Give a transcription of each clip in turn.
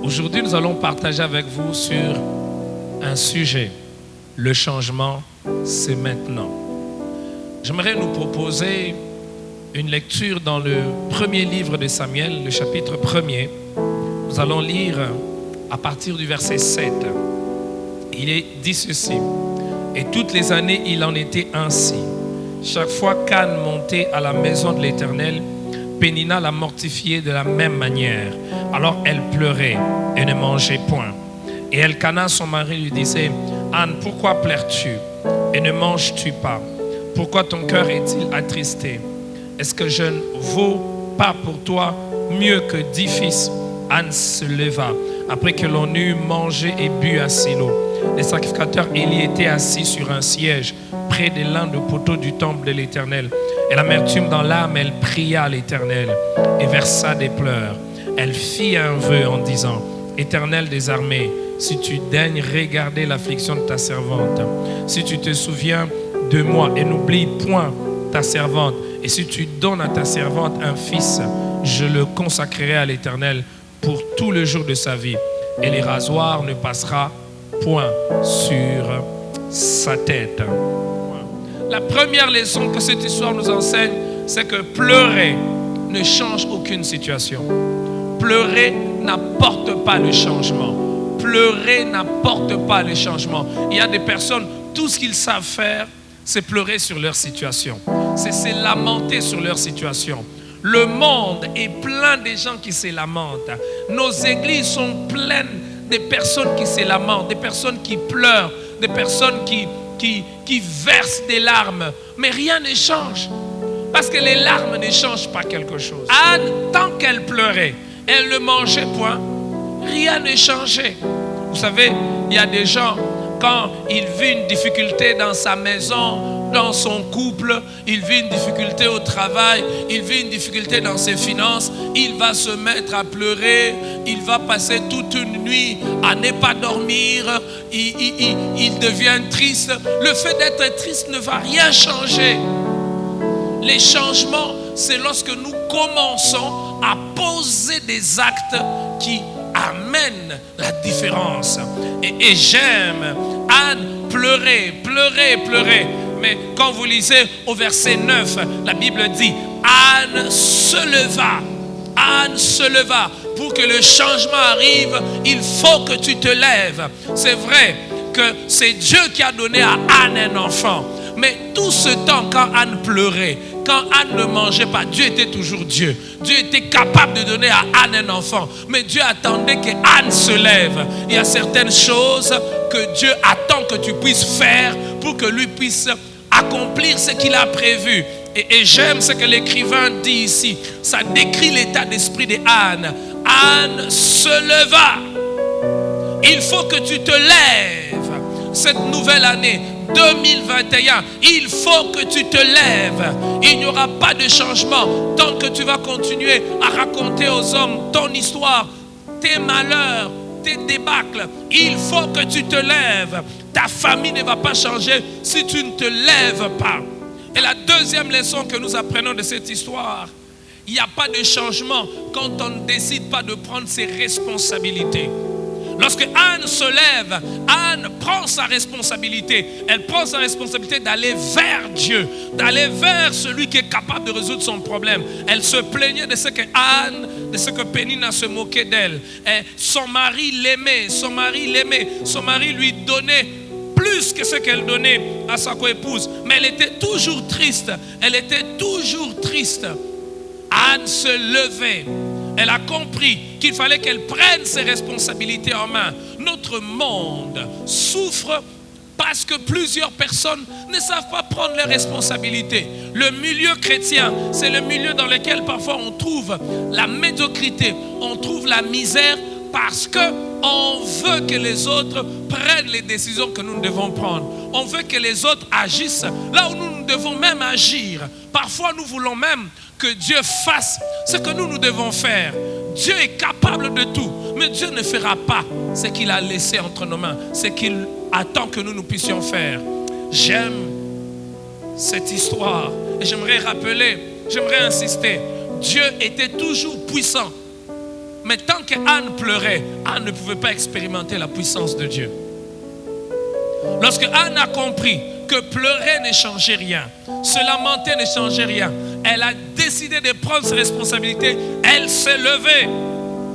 Aujourd'hui, nous allons partager avec vous sur un sujet. Le changement, c'est maintenant. J'aimerais nous proposer une lecture dans le premier livre de Samuel, le chapitre 1er. Nous allons lire à partir du verset 7. Il est dit ceci. Et toutes les années, il en était ainsi. Chaque fois qu'Anne montait à la maison de l'Éternel, Pénina la mortifiait de la même manière. Alors elle pleurait et ne mangeait point. Et Elkana, son mari, lui disait: Anne, pourquoi pleures-tu et ne manges-tu pas? Pourquoi ton cœur est-il attristé? Est-ce que je ne vaux pas pour toi mieux que 10 fils? Anne se leva après que l'on eut mangé et bu à Silo. Les sacrificateurs Élie étaient assis sur un siège près de l'un des poteaux du temple de l'Éternel. Et l'amertume dans l'âme, elle pria à l'Éternel et versa des pleurs. Elle fit un vœu en disant: Éternel des armées, si tu daignes regarder l'affliction de ta servante, si tu te souviens de moi et n'oublie point ta servante, et si tu donnes à ta servante un fils, je le consacrerai à l'Éternel pour tout le jour de sa vie, et les rasoirs ne passera point sur sa tête. La première leçon que cette histoire nous enseigne, c'est que pleurer ne change aucune situation. Pleurer n'apporte pas le changement. Pleurer n'apporte pas le changement. Il y a des personnes, tout ce qu'ils savent faire, c'est pleurer sur leur situation. C'est se lamenter sur leur situation. Le monde est plein de gens qui se lamentent. Nos églises sont pleines de personnes qui se lamentent, des personnes qui pleurent, des personnes qui versent des larmes. Mais rien ne change. Parce que les larmes ne changent pas quelque chose. Anne, tant qu'elle pleurait, elle ne mangeait point, rien ne changeait. Vous savez, il y a des gens, quand ils vivent une difficulté dans sa maison, dans son couple, il vit une difficulté au travail, il vit une difficulté dans ses finances, il va se mettre à pleurer, il va passer toute une nuit à ne pas dormir, il devient triste. Le fait d'être triste ne va rien changer. Les changements, c'est lorsque nous commençons à poser des actes qui amènent la différence. Et j'aime Anne pleurer. Mais quand vous lisez au verset 9, la Bible dit: Anne se leva. Pour que le changement arrive, il faut que tu te lèves. C'est vrai que c'est Dieu qui a donné à Anne un enfant. Mais tout ce temps, quand Anne pleurait, quand Anne ne mangeait pas, Dieu était toujours Dieu. Dieu était capable de donner à Anne un enfant. Mais Dieu attendait que Anne se lève. Il y a certaines choses que Dieu attend que tu puisses faire pour que lui puisse accomplir ce qu'il a prévu. Et j'aime ce que l'écrivain dit ici. Ça décrit l'état d'esprit de Anne. Anne se leva. Il faut que tu te lèves. Cette nouvelle année 2021, il faut que tu te lèves. Il n'y aura pas de changement tant que tu vas continuer à raconter aux hommes ton histoire, tes malheurs, tes débâcles. Il faut que tu te lèves. Ta famille ne va pas changer si tu ne te lèves pas. Et la deuxième leçon que nous apprenons de cette histoire, il n'y a pas de changement quand on ne décide pas de prendre ses responsabilités. Lorsque Anne se lève, Anne prend sa responsabilité. Elle prend sa responsabilité d'aller vers Dieu, d'aller vers celui qui est capable de résoudre son problème. Elle se plaignait de ce que Anne, de ce que Pénina se moquait d'elle. Son mari l'aimait, son mari lui donnait plus que ce qu'elle donnait à sa coépouse. Mais elle était toujours triste. Anne se levait. Elle a compris qu'il fallait qu'elle prenne ses responsabilités en main. Notre monde souffre parce que plusieurs personnes ne savent pas prendre leurs responsabilités. Le milieu chrétien, c'est le milieu dans lequel parfois on trouve la médiocrité, on trouve la misère parce qu'on veut que les autres prennent les décisions que nous devons prendre. On veut que les autres agissent là où nous devons même agir. Parfois nous voulons même que Dieu fasse ce que nous devons faire. Dieu est capable de tout, mais Dieu ne fera pas ce qu'il a laissé entre nos mains, ce qu'il attend que nous puissions faire. J'aime cette histoire et j'aimerais insister. Dieu était toujours puissant. Mais tant qu'Anne pleurait, Anne ne pouvait pas expérimenter la puissance de Dieu. Lorsque Anne a compris que pleurer ne changeait rien, se lamenter ne changeait rien, elle a décidé de prendre ses responsabilités. Elle s'est levée.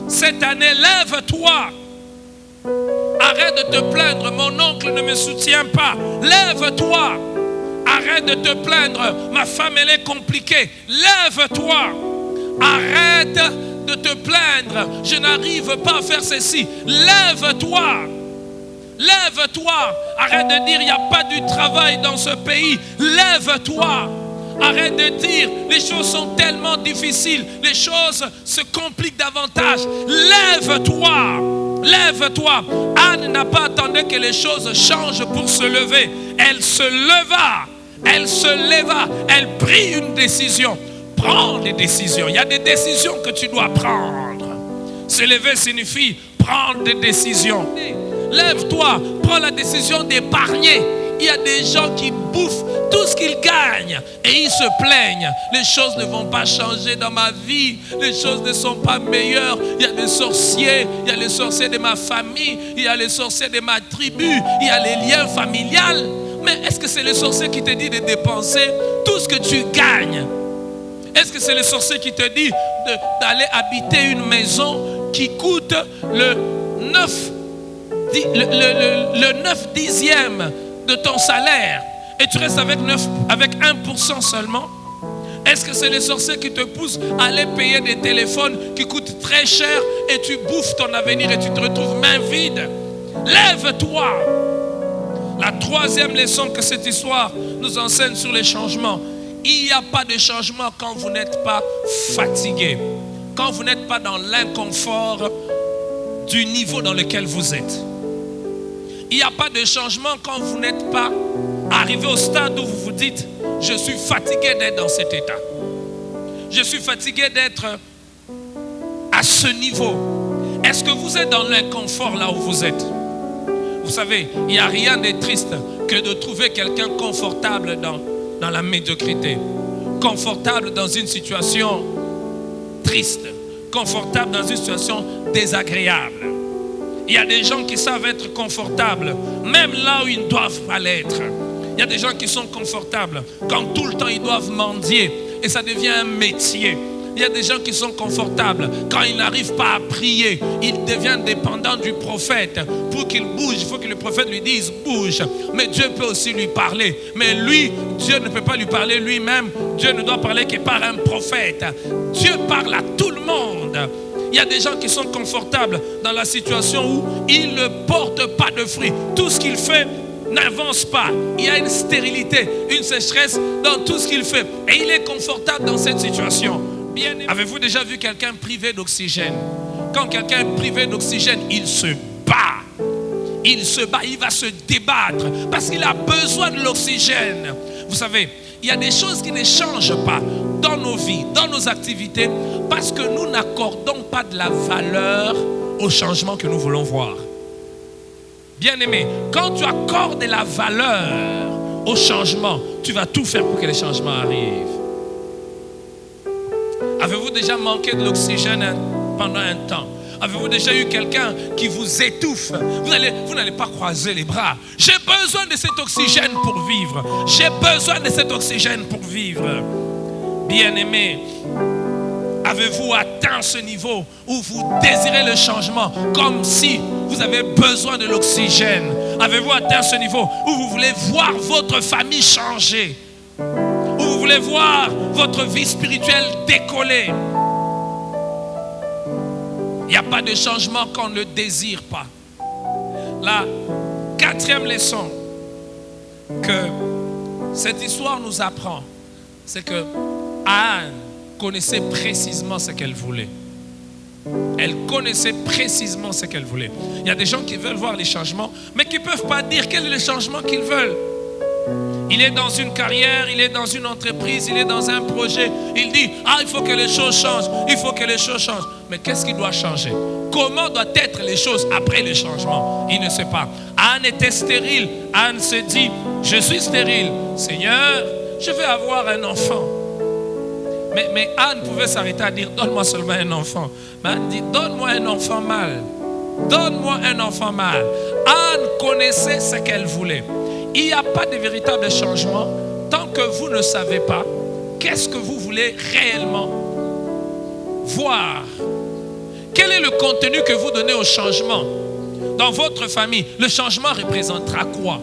Cette année, lève-toi. Arrête de te plaindre, mon oncle ne me soutient pas. Lève-toi. Arrête de te plaindre, ma femme elle est compliquée. Lève-toi. Arrête de te plaindre, je n'arrive pas à faire ceci. Lève-toi. Lève-toi. Arrête de dire il n'y a pas du travail dans ce pays. Lève-toi. Arrête de dire les choses sont tellement difficiles, les choses se compliquent davantage. Lève-toi. Lève-toi. Anne n'a pas attendu que les choses changent pour se lever. Elle se leva. Elle se leva. Elle prit une décision. Prends des décisions. Il y a des décisions que tu dois prendre. Se lever signifie prendre des décisions. Lève-toi. Prends la décision d'épargner. Il y a des gens qui bouffent tout ce qu'ils gagnent et ils se plaignent. Les choses ne vont pas changer dans ma vie. Les choses ne sont pas meilleures. Il y a des sorciers. Il y a les sorciers de ma famille. Il y a les sorciers de ma tribu. Il y a les liens familiales. Mais est-ce que c'est le sorcier qui te dit de dépenser tout ce que tu gagnes? Est-ce que c'est le sorcier qui te dit d'aller habiter une maison qui coûte le 9 dixièmes de ton salaire et tu restes avec 1% seulement? Est-ce que c'est les sorciers qui te poussent à aller payer des téléphones qui coûtent très cher et tu bouffes ton avenir et tu te retrouves main vide? Lève-toi. La troisième leçon que cette histoire nous enseigne sur les changements: il n'y a pas de changement quand vous n'êtes pas fatigué, quand vous n'êtes pas dans l'inconfort du niveau dans lequel vous êtes. Il n'y a pas de changement quand vous n'êtes pas arrivé au stade où vous vous dites « Je suis fatigué d'être dans cet état. Je suis fatigué d'être à ce niveau. » Est-ce que vous êtes dans l'inconfort là où vous êtes? Vous savez, il n'y a rien de triste que de trouver quelqu'un confortable dans la médiocrité. Confortable dans une situation triste. Confortable dans une situation désagréable. Il y a des gens qui savent être confortables, même là où ils ne doivent pas l'être. Il y a des gens qui sont confortables quand tout le temps ils doivent mendier et ça devient un métier. Il y a des gens qui sont confortables quand ils n'arrivent pas à prier. Ils deviennent dépendants du prophète. Pour qu'il bouge, il faut que le prophète lui dise bouge. Mais Dieu peut aussi lui parler. Mais lui, Dieu ne peut pas lui parler lui-même. Dieu ne doit parler que par un prophète. Dieu parle à tout le monde. Il y a des gens qui sont confortables dans la situation où ils ne portent pas de fruits. Tout ce qu'il fait n'avance pas. Il y a une stérilité, une sécheresse dans tout ce qu'il fait. Et il est confortable dans cette situation. Avez-vous déjà vu quelqu'un privé d'oxygène? Quand quelqu'un est privé d'oxygène, il se bat. Il se bat, il va se débattre parce qu'il a besoin de l'oxygène. Vous savez, il y a des choses qui ne changent pas dans nos vies, dans nos activités, parce que nous n'accordons pas de la valeur au changement que nous voulons voir. Bien-aimé, quand tu accordes de la valeur au changement, tu vas tout faire pour que les changements arrivent. Avez-vous déjà manqué de l'oxygène pendant un temps? Avez-vous déjà eu quelqu'un qui vous étouffe? Vous n'allez pas croiser les bras. J'ai besoin de cet oxygène pour vivre. J'ai besoin de cet oxygène pour vivre. Bien-aimé, avez-vous atteint ce niveau où vous désirez le changement comme si vous avez besoin de l'oxygène? Avez-vous atteint ce niveau où vous voulez voir votre famille changer? Où vous voulez voir votre vie spirituelle décoller? Il n'y a pas de changement qu'on ne désire pas. La quatrième leçon que cette histoire nous apprend, c'est que Anne connaissait précisément ce qu'elle voulait. Elle connaissait précisément ce qu'elle voulait. Il y a des gens qui veulent voir les changements, mais qui ne peuvent pas dire quel est le changement qu'ils veulent. Il est dans une carrière, il est dans une entreprise, il est dans un projet. Il dit, il faut que les choses changent, il faut que les choses changent. Mais qu'est-ce qui doit changer? Comment doivent être les choses après le changement? Il ne sait pas. Anne était stérile. Anne se dit, je suis stérile. Seigneur, je vais avoir un enfant. Mais Anne pouvait s'arrêter à dire, donne-moi seulement un enfant. Mais Anne dit, donne-moi un enfant mâle. Donne-moi un enfant mâle. Anne connaissait ce qu'elle voulait. Il n'y a pas de véritable changement tant que vous ne savez pas qu'est-ce que vous voulez réellement voir. Quel est le contenu que vous donnez au changement? Dans votre famille, le changement représentera quoi?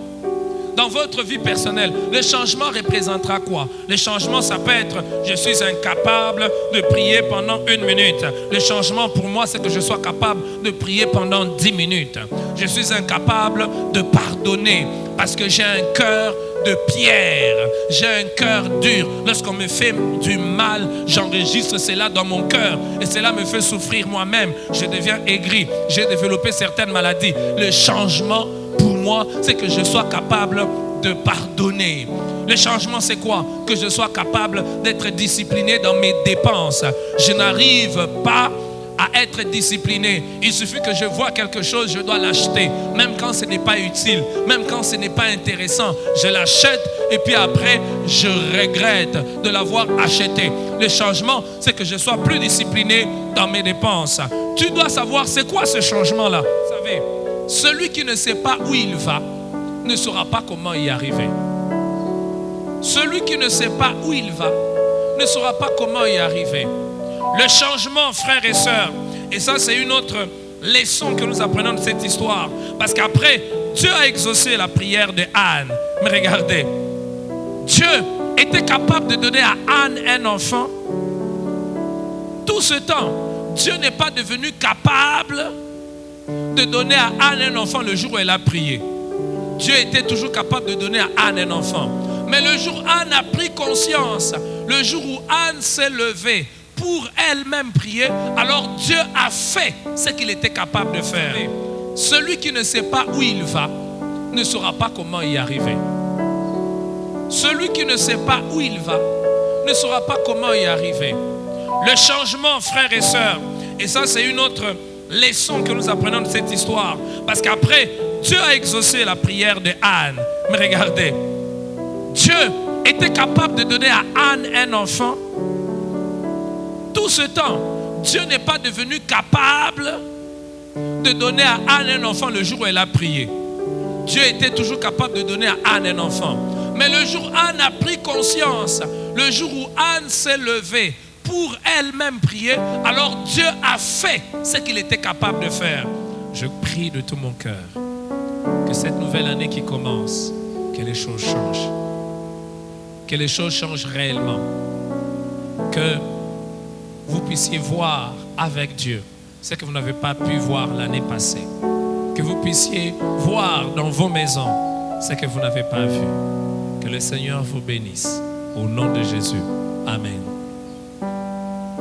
Dans votre vie personnelle, le changement représentera quoi? Le changement, ça peut être, je suis incapable de prier pendant 1 minute. Le changement pour moi, c'est que je sois capable de prier pendant 10 minutes. Je suis incapable de pardonner parce que j'ai un cœur de pierre. J'ai un cœur dur. Lorsqu'on me fait du mal, j'enregistre cela dans mon cœur et cela me fait souffrir moi-même. Je deviens aigri. J'ai développé certaines maladies. Le changement pour moi, c'est que je sois capable de pardonner. Le changement, c'est quoi? Que je sois capable d'être discipliné dans mes dépenses. Je n'arrive pas à être discipliné. Il suffit que je vois quelque chose, je dois l'acheter. Même quand ce n'est pas utile, même quand ce n'est pas intéressant, je l'achète et puis après, je regrette de l'avoir acheté. Le changement, c'est que je sois plus discipliné dans mes dépenses. Tu dois savoir c'est quoi ce changement-là. Vous savez, celui qui ne sait pas où il va ne saura pas comment y arriver. Celui qui ne sait pas où il va ne saura pas comment y arriver. Le changement, frères et sœurs, et ça c'est une autre leçon que nous apprenons de cette histoire, parce qu'après, Dieu a exaucé la prière de Anne. Mais regardez, Dieu était capable de donner à Anne un enfant. Tout ce temps, Dieu n'est pas devenu capable de donner à Anne un enfant le jour où elle a prié. Dieu était toujours capable de donner à Anne un enfant. Mais le jour où Anne a pris conscience, le jour où Anne s'est levée pour elle-même prier, alors Dieu a fait ce qu'il était capable de faire. Celui qui ne sait pas où il va ne saura pas comment y arriver. Celui qui ne sait pas où il va ne saura pas comment y arriver. Le changement, frères et sœurs, et ça c'est une autre leçon que nous apprenons de cette histoire, parce qu'après, Dieu a exaucé la prière de Anne. Mais regardez, Dieu était capable de donner à Anne un enfant. Tout ce temps, Dieu n'est pas devenu capable de donner à Anne un enfant le jour où elle a prié. Dieu était toujours capable de donner à Anne un enfant. Mais le jour où Anne a pris conscience, le jour où Anne s'est levée pour elle-même prier, alors Dieu a fait ce qu'il était capable de faire. Je prie de tout mon cœur que cette nouvelle année qui commence, que les choses changent. Que les choses changent réellement. Que vous puissiez voir avec Dieu ce que vous n'avez pas pu voir l'année passée. Que vous puissiez voir dans vos maisons ce que vous n'avez pas vu. Que le Seigneur vous bénisse. Au nom de Jésus. Amen.